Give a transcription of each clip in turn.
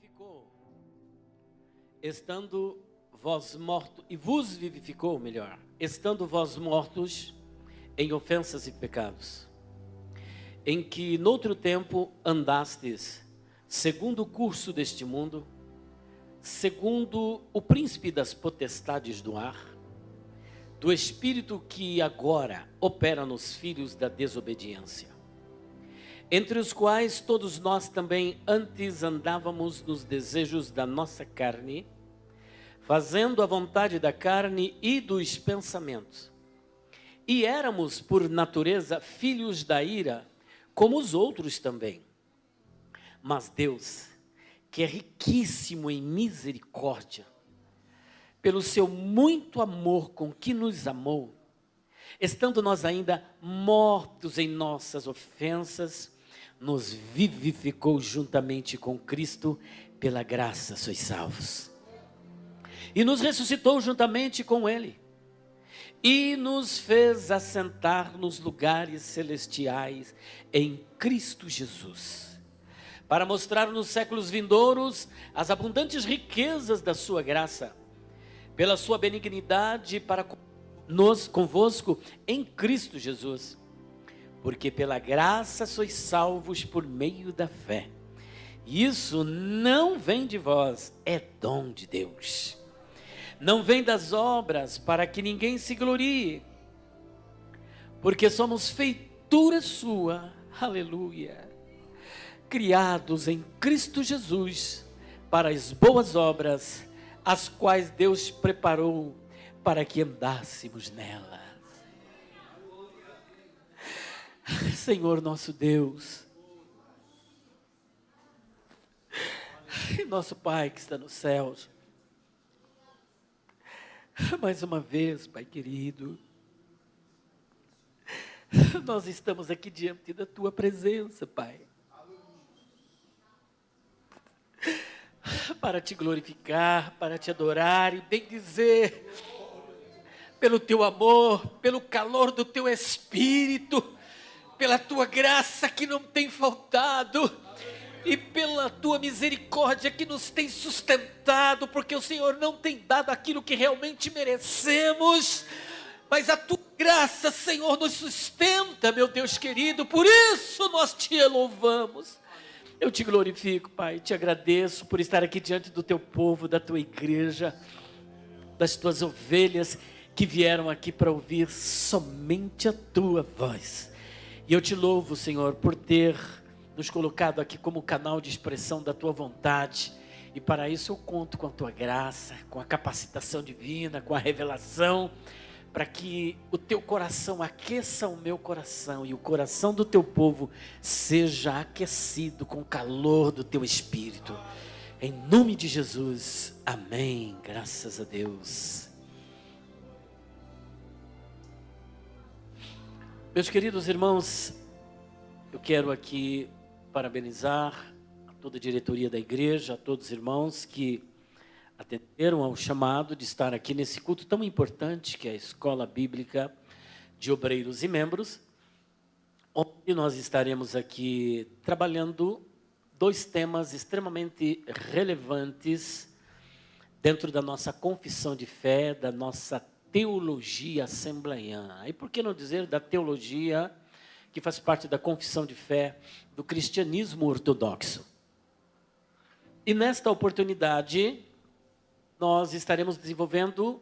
vivificou, estando vós mortos, e vos vivificou, melhor, estando vós mortos em ofensas e pecados, em que noutro tempo andastes, segundo o curso deste mundo, segundo o príncipe das potestades do ar, do espírito que agora opera nos filhos da desobediência, entre os quais todos nós também antes andávamos nos desejos da nossa carne, fazendo a vontade da carne e dos pensamentos. E éramos, por natureza, filhos da ira, como os outros também. Mas Deus, que é riquíssimo em misericórdia, pelo seu muito amor com que nos amou, estando nós ainda mortos em nossas ofensas, nos vivificou juntamente com Cristo, pela graça sois salvos. E nos ressuscitou juntamente com Ele, e nos fez assentar nos lugares celestiais em Cristo Jesus, para mostrar nos séculos vindouros as abundantes riquezas da sua graça, pela sua benignidade para convosco em Cristo Jesus, porque pela graça sois salvos por meio da fé. Isso não vem de vós, é dom de Deus. Não vem das obras, para que ninguém se glorie, porque somos feitura sua, aleluia, criados em Cristo Jesus, para as boas obras, as quais Deus preparou para que andássemos nelas. Senhor nosso Deus, nosso Pai que está nos céus, mais uma vez, Pai querido, nós estamos aqui diante da Tua presença, Pai, para Te glorificar, para Te adorar e bem dizer, pelo Teu amor, pelo calor do Teu Espírito, pela Tua graça que não tem faltado, e pela Tua misericórdia que nos tem sustentado, porque o Senhor não tem dado aquilo que realmente merecemos, mas a Tua graça, Senhor, nos sustenta, meu Deus querido, por isso nós Te louvamos. Eu Te glorifico, Pai, Te agradeço por estar aqui diante do Teu povo, da Tua igreja, das Tuas ovelhas, que vieram aqui para ouvir somente a Tua voz. E eu Te louvo, Senhor, por ter nos colocado aqui como canal de expressão da Tua vontade. E para isso eu conto com a Tua graça, com a capacitação divina, com a revelação, para que o Teu coração aqueça o meu coração e o coração do Teu povo seja aquecido com o calor do Teu Espírito. Em nome de Jesus, amém. Graças a Deus. Meus queridos irmãos, eu quero aqui parabenizar a toda a diretoria da igreja, a todos os irmãos que atenderam ao chamado de estar aqui nesse culto tão importante que é a Escola Bíblica de Obreiros e Membros, onde nós estaremos aqui trabalhando dois temas extremamente relevantes dentro da nossa confissão de fé, da nossa teologia assembleiana. E por que não dizer da teologia que faz parte da confissão de fé do cristianismo ortodoxo? E nesta oportunidade, nós estaremos desenvolvendo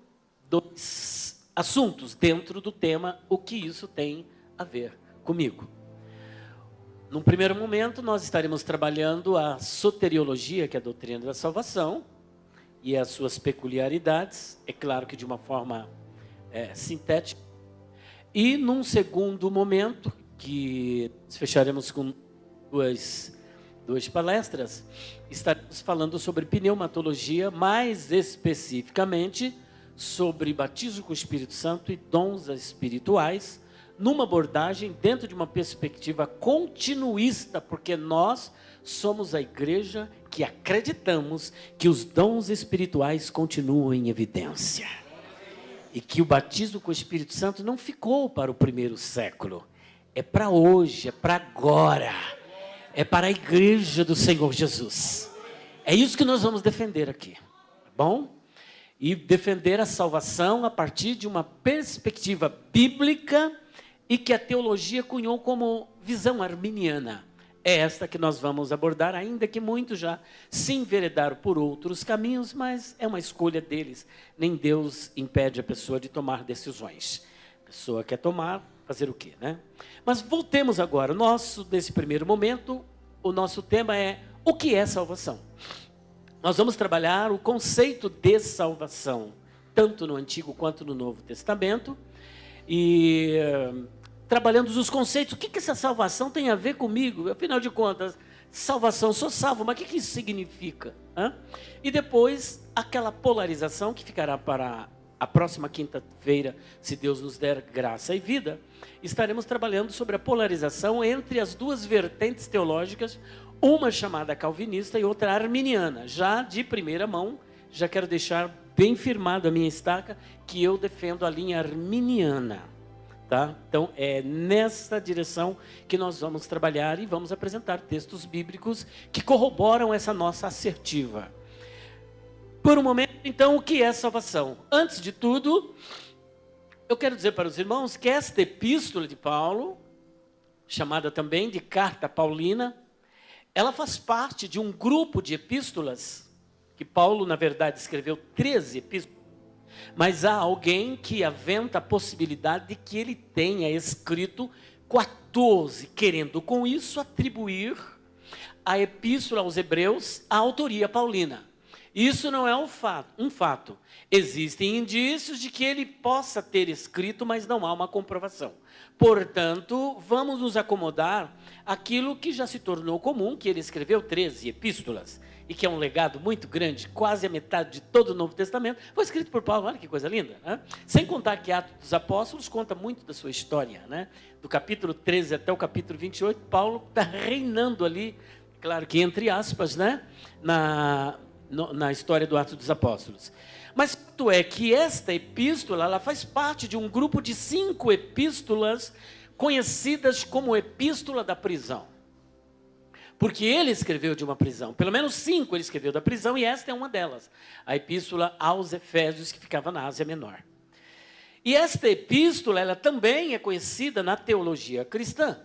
dois assuntos dentro do tema o que isso tem a ver comigo. Num primeiro momento, nós estaremos trabalhando a soteriologia, que é a doutrina da salvação, e as suas peculiaridades, é claro que de uma forma sintética. E num segundo momento, que fecharemos com duas palestras, estaremos falando sobre pneumatologia, mais especificamente sobre batismo com o Espírito Santo e dons espirituais, numa abordagem dentro de uma perspectiva continuista, porque nós somos a igreja que acreditamos que os dons espirituais continuam em evidência. E que o batismo com o Espírito Santo não ficou para o primeiro século. É para hoje, é para agora. É para a igreja do Senhor Jesus. É isso que nós vamos defender aqui, tá bom? E defender a salvação a partir de uma perspectiva bíblica e que a teologia cunhou como visão arminiana. É esta que nós vamos abordar, ainda que muitos já se enveredaram por outros caminhos, mas é uma escolha deles. Nem Deus impede a pessoa de tomar decisões. A pessoa quer tomar, fazer o quê, né? Mas voltemos agora. Nesse primeiro momento, o nosso tema é: o que é salvação? Nós vamos trabalhar o conceito de salvação, tanto no Antigo quanto no Novo Testamento. E trabalhando os conceitos, o que essa salvação tem a ver comigo? Afinal de contas, salvação, sou salvo, mas o que isso significa? E depois, aquela polarização que ficará para a próxima quinta-feira, se Deus nos der graça e vida, estaremos trabalhando sobre a polarização entre as duas vertentes teológicas, uma chamada calvinista e outra arminiana. Já de primeira mão, já quero deixar bem firmado a minha estaca, que eu defendo a linha arminiana. Tá? Então, é nessa direção que nós vamos trabalhar e vamos apresentar textos bíblicos que corroboram essa nossa assertiva. Por um momento, então, o que é salvação? Antes de tudo, eu quero dizer para os irmãos que esta epístola de Paulo, chamada também de Carta Paulina, ela faz parte de um grupo de epístolas, que Paulo, na verdade, escreveu 13 epístolas, mas há alguém que aventa a possibilidade de que ele tenha escrito 14, querendo com isso atribuir a epístola aos Hebreus a autoria paulina. Isso não é um fato. Existem indícios de que ele possa ter escrito, mas não há uma comprovação. Portanto, vamos nos acomodar àquilo que já se tornou comum, que ele escreveu 13 epístolas, e que é um legado muito grande, quase a metade de todo o Novo Testamento, foi escrito por Paulo. Olha que coisa linda, né? Sem contar que Atos dos Apóstolos conta muito da sua história, né? Do capítulo 13 até o capítulo 28, Paulo está reinando ali, claro que entre aspas, né? Na história do Atos dos Apóstolos. Mas o fato é que esta epístola, ela faz parte de um grupo de 5 epístolas conhecidas como Epístola da Prisão. Porque ele escreveu de uma prisão, pelo menos 5 ele escreveu da prisão, e esta é uma delas, a epístola aos Efésios, que ficava na Ásia Menor. E esta epístola, ela também é conhecida na teologia cristã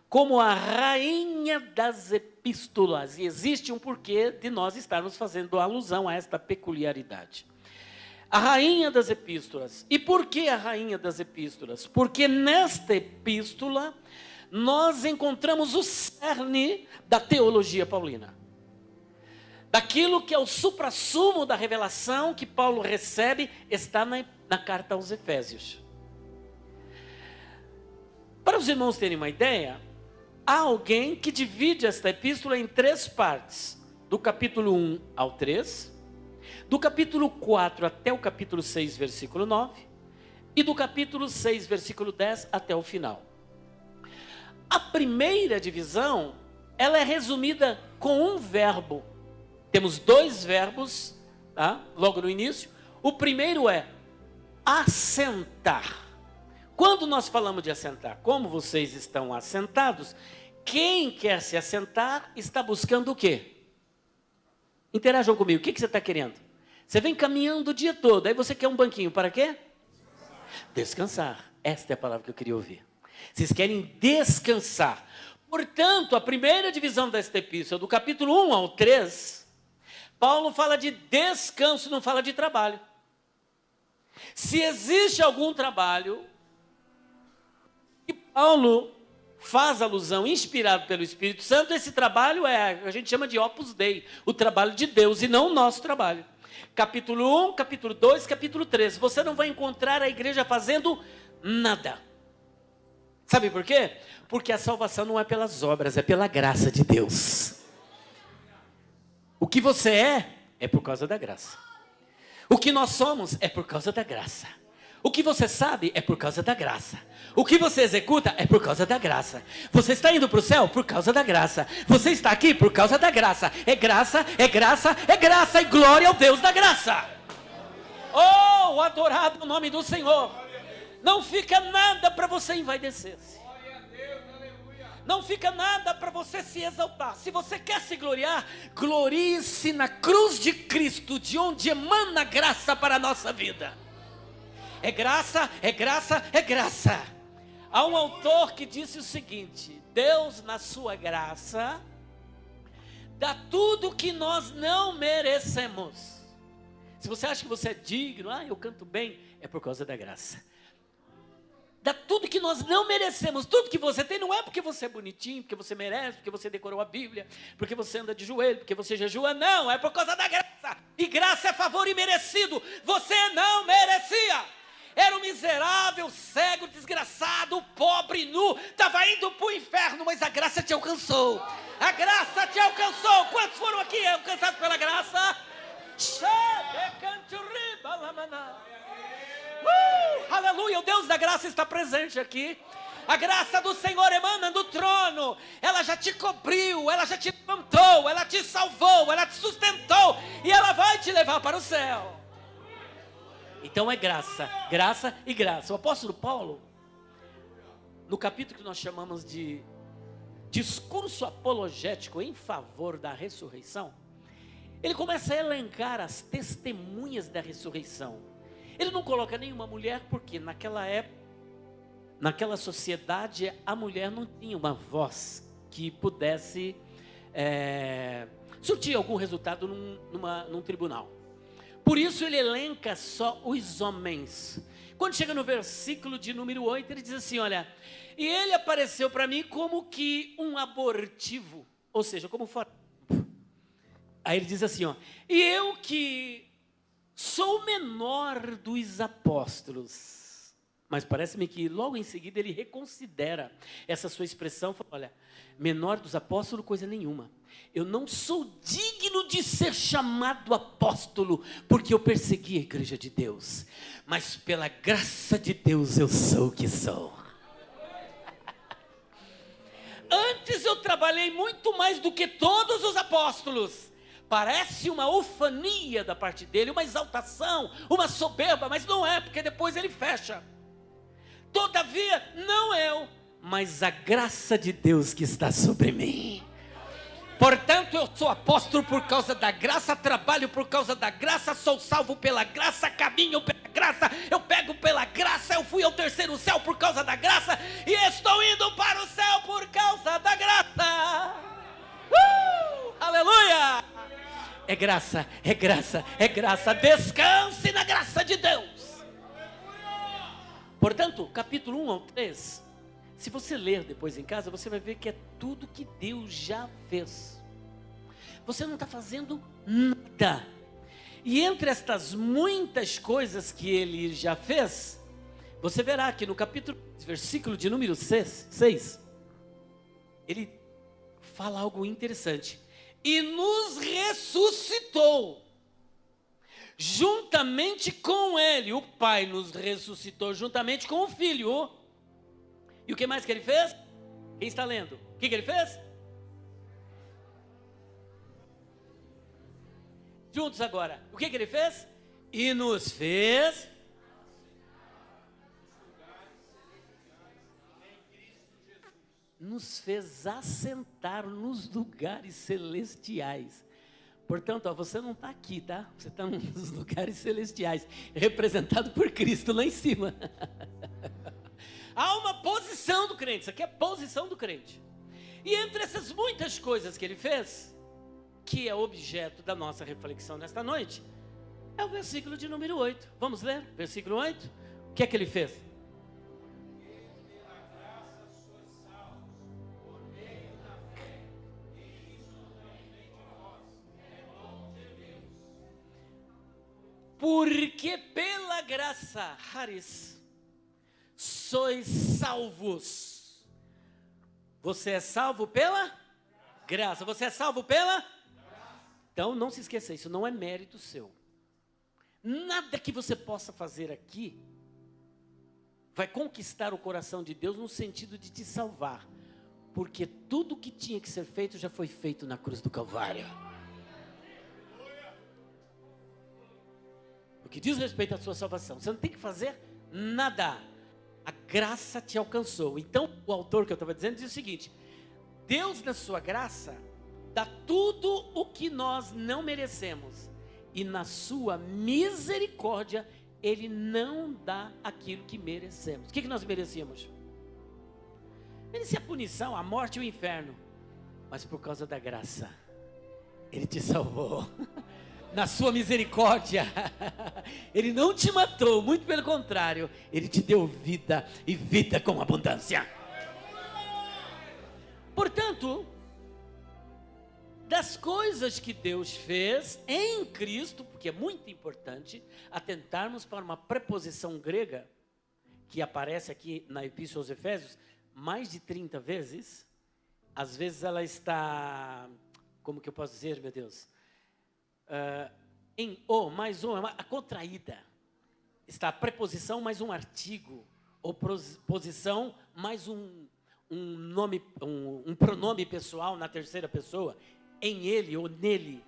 como a rainha das epístolas, e existe um porquê de nós estarmos fazendo alusão a esta peculiaridade. A rainha das epístolas. E por que a rainha das epístolas? Porque nesta epístola nós encontramos o cerne da teologia paulina. Daquilo que é o suprassumo da revelação que Paulo recebe, está na carta aos Efésios. Para os irmãos terem uma ideia, há alguém que divide esta epístola em 3 partes. Do capítulo 1 ao 3, do capítulo 4 até o capítulo 6, versículo 9, e do capítulo 6, versículo 10 até o final. A primeira divisão, ela é resumida com um verbo. Temos 2 verbos, tá? Logo no início. O primeiro é assentar. Quando nós falamos de assentar, como vocês estão assentados, quem quer se assentar está buscando o quê? Interajam comigo, o que você está querendo? Você vem caminhando o dia todo, aí você quer um banquinho, para quê? Descansar. Esta é a palavra que eu queria ouvir. Vocês querem descansar. Portanto, a primeira divisão desta epístola, do capítulo 1 ao 3, Paulo fala de descanso, não fala de trabalho. Se existe algum trabalho que Paulo faz alusão, inspirado pelo Espírito Santo, esse trabalho a gente chama de Opus Dei, o trabalho de Deus e não o nosso trabalho. Capítulo 1, capítulo 2, capítulo 3, você não vai encontrar a igreja fazendo nada. Sabe por quê? Porque a salvação não é pelas obras, é pela graça de Deus. O que você é por causa da graça. O que nós somos é por causa da graça. O que você sabe é por causa da graça. O que você executa é por causa da graça. Você está indo para o céu por causa da graça. Você está aqui por causa da graça. É graça, é graça, é graça. E glória ao Deus da graça. Oh, adorado o nome do Senhor. Não fica nada para você envaidecer-se. Não fica nada para você se exaltar. Se você quer se gloriar, glorie-se na cruz de Cristo, de onde emana graça para a nossa vida. É graça, é graça, é graça. Há um autor que disse o seguinte: Deus, na sua graça, dá tudo que nós não merecemos. Se você acha que você é digno, eu canto bem, é por causa da graça. Dá tudo que nós não merecemos. Tudo que você tem não é porque você é bonitinho, porque você merece, porque você decorou a Bíblia, porque você anda de joelho, porque você jejua. Não, é por causa da graça. E graça é favor imerecido. Você não merecia. Era um miserável, cego, desgraçado, pobre, nu. Estava indo para o inferno, mas a graça te alcançou. A graça te alcançou. Quantos foram aqui alcançados pela graça? Aleluia, o Deus da graça está presente aqui. A graça do Senhor emana do trono. Ela já te cobriu, ela já te levantou, ela te salvou, ela te sustentou, e ela vai te levar para o céu. Então é graça, graça e graça. O apóstolo Paulo, no capítulo que nós chamamos de discurso apologético em favor da ressurreição, ele começa a elencar as testemunhas da ressurreição. Ele não coloca nenhuma mulher, porque naquela época, naquela sociedade, a mulher não tinha uma voz que pudesse surtir algum resultado num tribunal. Por isso ele elenca só os homens. Quando chega no versículo de número 8, ele diz assim, olha: e ele apareceu para mim como que um abortivo, ou seja, como fora. Aí ele diz assim, e eu que sou o menor dos apóstolos. Mas parece-me que logo em seguida ele reconsidera essa sua expressão. Fala, olha, menor dos apóstolos, coisa nenhuma. Eu não sou digno de ser chamado apóstolo, porque eu persegui a igreja de Deus. Mas pela graça de Deus eu sou o que sou. Antes eu trabalhei muito mais do que todos os apóstolos. Parece uma ufania da parte dele, uma exaltação, uma soberba, mas não é, porque depois ele fecha. Todavia, não eu, mas a graça de Deus que está sobre mim. Portanto, eu sou apóstolo por causa da graça, trabalho por causa da graça, sou salvo pela graça, caminho pela graça, eu pego pela graça, eu fui ao terceiro céu por causa da graça, e estou indo para o céu por causa da graça. Aleluia! É graça, é graça, é graça. Descanse na graça de Deus. Portanto, capítulo 1 ao 3, se você ler depois em casa, você vai ver que é tudo que Deus já fez. Você não está fazendo nada. E entre estas muitas coisas que Ele já fez, você verá que no capítulo, versículo de número 6, Ele fala algo interessante. E nos ressuscitou, juntamente com Ele. O Pai nos ressuscitou juntamente com o Filho. E o que mais que Ele fez? Quem está lendo? O que Ele fez? Juntos agora. O que Ele fez? E nos fez... nos fez assentar nos lugares celestiais. Portanto, você não está aqui, tá? Você está nos lugares celestiais, representado por Cristo lá em cima. Há uma posição do crente, isso aqui é a posição do crente. E entre essas muitas coisas que Ele fez, que é objeto da nossa reflexão nesta noite, é o versículo de número 8. Vamos ler? Versículo 8. O que é que Ele fez? Porque pela graça, Haris, sois salvos. Você é salvo pela graça. Você é salvo pela graça. Então não se esqueça, isso não é mérito seu. Nada que você possa fazer aqui vai conquistar o coração de Deus no sentido de te salvar. Porque tudo que tinha que ser feito já foi feito na cruz do Calvário. O que diz respeito à sua salvação, você não tem que fazer nada. A graça te alcançou. Então, o autor que eu estava dizendo diz o seguinte: Deus, na sua graça, dá tudo o que nós não merecemos. E na sua misericórdia, Ele não dá aquilo que merecemos. O que nós merecíamos? Merecia a punição, a morte e o inferno. Mas por causa da graça, Ele te salvou. Na sua misericórdia, Ele não te matou, muito pelo contrário, Ele te deu vida, e vida com abundância. Portanto, das coisas que Deus fez em Cristo, porque é muito importante atentarmos para uma preposição grega, que aparece aqui na Epístola aos Efésios, mais de 30 vezes. Às vezes ela está, como que eu posso dizer, meu Deus? Em o, mais um, é uma contraída. Está a preposição mais um artigo, ou posição mais um nome, um pronome pessoal na terceira pessoa, em ele ou nele.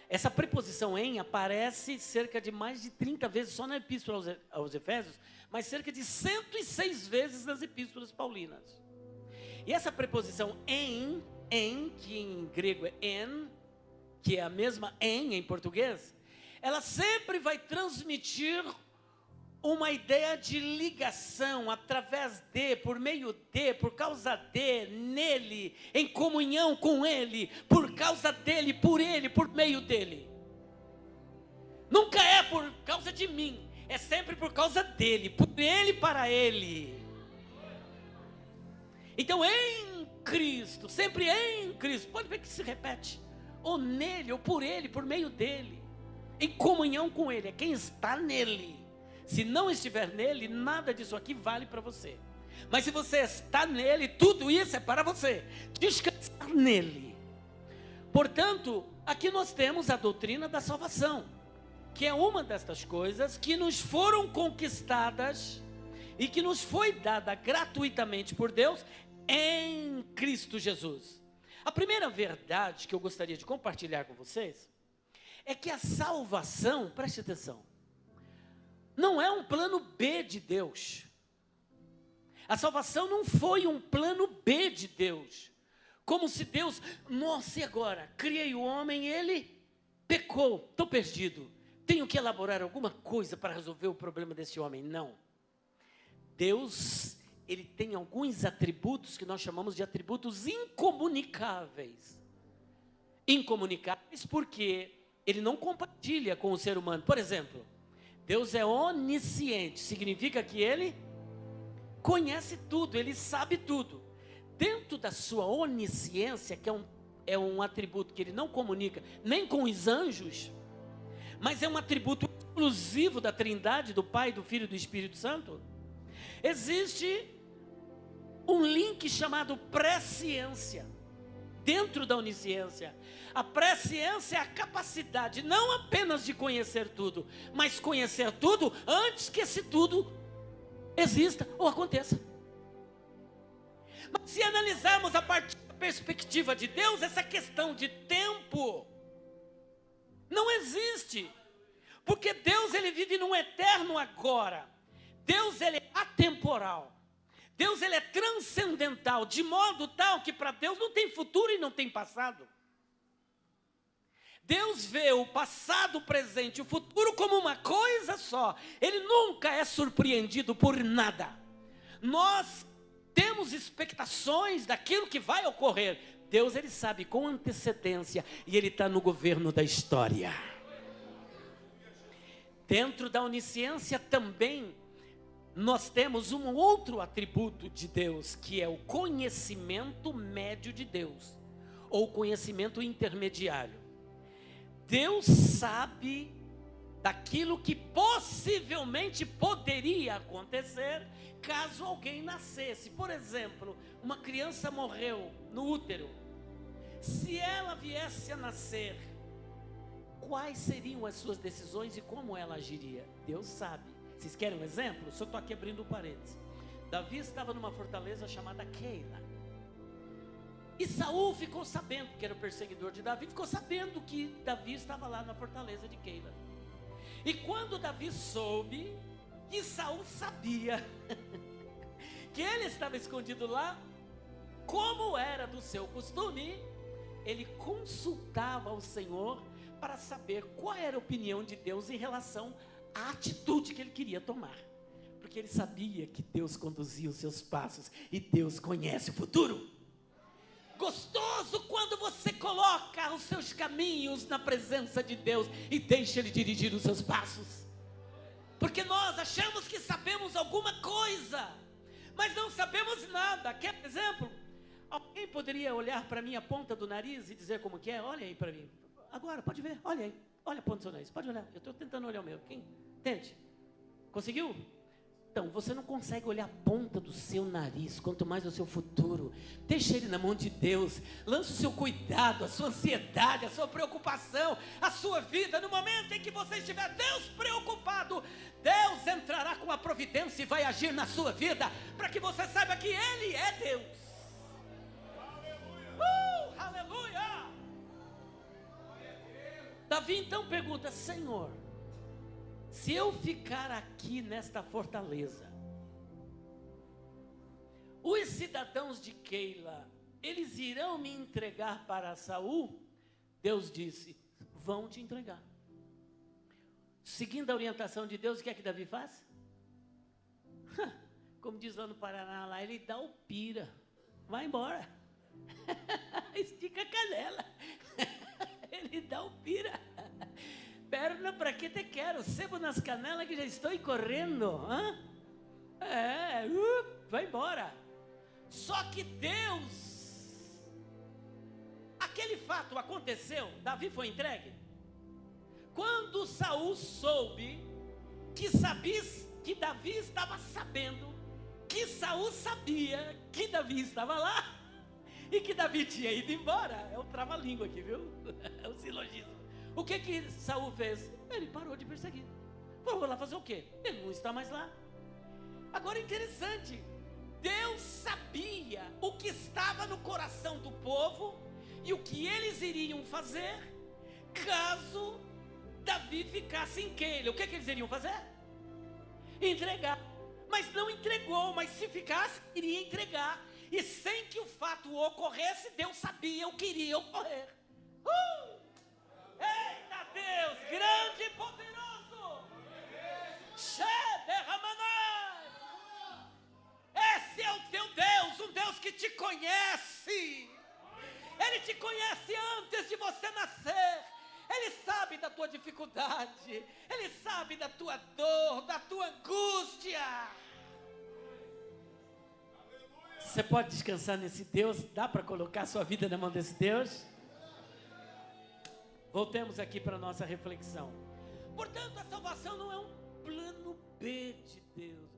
Essa preposição em aparece cerca de mais de 30 vezes só na Epístola aos Efésios, mas cerca de 106 vezes nas Epístolas Paulinas. E essa preposição em, que em grego é en, que é a mesma em português, ela sempre vai transmitir uma ideia de ligação, através de, por meio de, por causa de, nele, em comunhão com Ele, por causa dele, por meio dele. Nunca é por causa de mim, é sempre por causa dele, por ele, para ele. Então em Cristo, sempre em Cristo, pode ver que se repete, ou nele, ou por ele, por meio dele, em comunhão com Ele, é quem está nele. Se não estiver nele, nada disso aqui vale para você. Mas se você está nele, tudo isso é para você. Descansar nele. Portanto, aqui nós temos a doutrina da salvação, que é uma destas coisas que nos foram conquistadas e que nos foi dada gratuitamente por Deus em Cristo Jesus. A primeira verdade que eu gostaria de compartilhar com vocês é que a salvação, preste atenção, não é um plano B de Deus. A salvação não foi um plano B de Deus. Como se Deus, nossa, e agora? Criei o homem, ele pecou, estou perdido. Tenho que elaborar alguma coisa para resolver o problema desse homem. Não. Deus, ele tem alguns atributos que nós chamamos de atributos incomunicáveis. Incomunicáveis porque ele não compartilha com o ser humano. Por exemplo, Deus é onisciente, significa que Ele conhece tudo, Ele sabe tudo. Dentro da sua onisciência, que é um atributo que Ele não comunica nem com os anjos, mas é um atributo exclusivo da Trindade, do Pai, do Filho e do Espírito Santo, existe um link chamado presciência. Dentro da onisciência, a presciência é a capacidade não apenas de conhecer tudo, mas conhecer tudo antes que esse tudo exista ou aconteça. Mas se analisarmos a partir da perspectiva de Deus, essa questão de tempo não existe, porque Deus, ele vive num eterno agora. Deus, ele é atemporal. Deus, ele é transcendental, de modo tal que para Deus não tem futuro e não tem passado. Deus vê o passado, o presente e o futuro como uma coisa só. Ele nunca é surpreendido por nada. Nós temos expectações daquilo que vai ocorrer. Deus, ele sabe com antecedência e ele está no governo da história. Dentro da onisciência também nós temos um outro atributo de Deus, que é o conhecimento médio de Deus, ou conhecimento intermediário. Deus sabe daquilo que possivelmente poderia acontecer caso alguém nascesse. Por exemplo, uma criança morreu no útero. Se ela viesse a nascer, quais seriam as suas decisões e como ela agiria? Deus sabe. Vocês querem um exemplo? Só estou aqui abrindo parênteses. Davi estava numa fortaleza chamada Keila. E Saul ficou sabendo, que era o perseguidor de Davi, ficou sabendo que Davi estava lá na fortaleza de Keila. E quando Davi soube que Saul sabia que ele estava escondido lá, como era do seu costume, ele consultava o Senhor para saber qual era a opinião de Deus em relação à atitude que ele queria tomar. Porque ele sabia que Deus conduzia os seus passos e Deus conhece o futuro. Gostoso quando você coloca os seus caminhos na presença de Deus e deixa Ele dirigir os seus passos. Porque nós achamos que sabemos alguma coisa, mas não sabemos nada. Quer exemplo? Alguém poderia olhar para mim a ponta do nariz e dizer como que é? Olha aí para mim. Agora, pode ver, olha aí. Olha a ponta do seu nariz, pode olhar. Eu estou tentando olhar o meu. Quem? Tente. Conseguiu? Então, você não consegue olhar a ponta do seu nariz, quanto mais o seu futuro. Deixa ele na mão de Deus. Lance o seu cuidado, a sua ansiedade, a sua preocupação, a sua vida. No momento em que você estiver Deus preocupado, Deus entrará com a providência e vai agir na sua vida, para que você saiba que Ele é Deus. Aleluia! Davi então pergunta: Senhor, se eu ficar aqui nesta fortaleza, os cidadãos de Keila, eles irão me entregar para Saul? Deus disse: vão te entregar. Seguindo a orientação de Deus, o que é que Davi faz? Como diz lá no Paraná, lá, ele dá o pira, vai embora, estica a canela, ele dá o pira. Perna, para que te quero? Sebo nas canelas que já estou correndo. Vai embora. Só que Deus, aquele fato aconteceu, Davi foi entregue. Quando Saul soube que Davi estava sabendo, que Saul sabia que Davi estava lá e que Davi tinha ido embora. É o trava-língua aqui, viu? É o silogismo. O que Saul fez? Ele parou de perseguir. Vou lá fazer o quê? Ele não está mais lá. Agora interessante, Deus sabia o que estava no coração do povo e o que eles iriam fazer caso Davi ficasse em Keila. O que eles iriam fazer? Entregar. Mas não entregou, mas se ficasse, iria entregar. E sem que o fato ocorresse, Deus sabia o que iria ocorrer. Eita Deus, grande e poderoso! Esse é o teu Deus, um Deus que te conhece. Ele te conhece antes de você nascer. Ele sabe da tua dificuldade, Ele sabe da tua dor, da tua angústia. Você pode descansar nesse Deus? Dá para colocar sua vida na mão desse Deus? Voltemos aqui para a nossa reflexão. Portanto, a salvação não é um plano B de Deus.